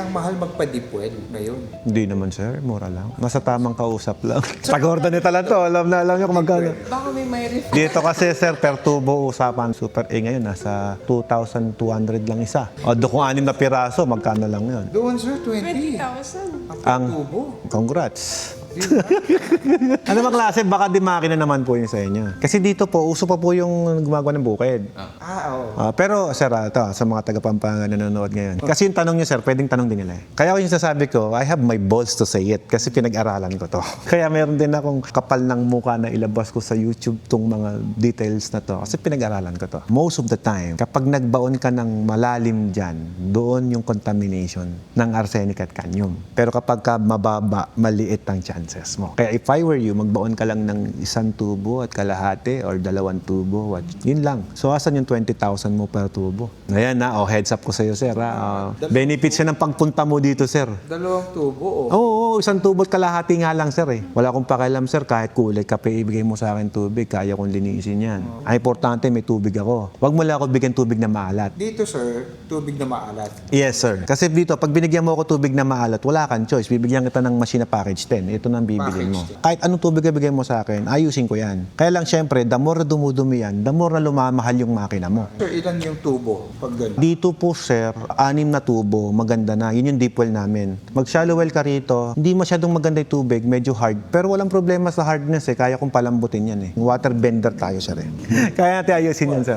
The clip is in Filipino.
ang mahal magpa-deep-well ngayon? Hindi naman, sir. Mura lang. Nasa tamang kausap lang. Pag-order nito lang to. Alam niyo kung magkano. Baka may refill. Dito kasi, sir, per tubo usapan. Super A ngayon, nasa 2,200 lang isa. O, kung 6 na piraso, magkano lang yun? Doon, sir, 20. 20,000. Ang tubo. Congrats. Ano ba klase? Baka di makina naman po yun sa inyo. Kasi dito po, uso pa po yung gumagawa ng bukid. Oo. Pero sir, ito, sa mga taga-Pampanga na nanonood ngayon. Kasi yung tanong nyo, sir, pwedeng tanong din nila. Kaya ko yung sasabi ko, I have my balls to say it kasi pinag-aralan ko to. Kaya meron din akong kapal ng mukha na ilabas ko sa YouTube tong mga details na to kasi pinag-aralan ko to. Most of the time, kapag nagbaon ka ng malalim dyan, doon yung contamination ng arsenic at cadmium. Pero kapag ka mababa, maliit ang chances mo. Kaya if I were you, magbaon ka lang ng 1 tubo at kalahati or 2 tubo. Yun lang. So, asan yung 20,000 mo per tubo? Ayan na, heads up ko sa'yo, sir. Benefits siya ng pagpunta mo dito, sir. 2 tubo, Oo, 1 tubo at kalahati nga lang, sir. Wala akong pakialam, sir. Kahit kulay kape, ibigay mo sa akin tubig. Kaya kong linisin yan. Ang importante, may tubig ako. Huwag mo lang ako bigyan tubig na maalat. Dito, sir, tubig na maalat. Yes, sir. Kasi dito, pag binigyan mo ako tubig na maalat, wala kang choice. Bibigyan kita ng machine na package 10. Ito na ang bibilin mo. Package 10. Kahit anong tubig na bigay mo sa akin, ayusin ko yan. Kaya lang, syempre, the more na dumudumi yan, the more na lumamahal yung makina mo. Sir, ilan yung tubo pag gano'n? Dito po, sir, 6 na tubo, maganda na. Yun yung deep well namin. Mag-shallow well ka rito, hindi masyadong maganda yung tubig, medyo hard. Pero walang problema sa hardness kaya kong palambutin yan Water bender tayo, sir Kaya natin ayusin yan, sir.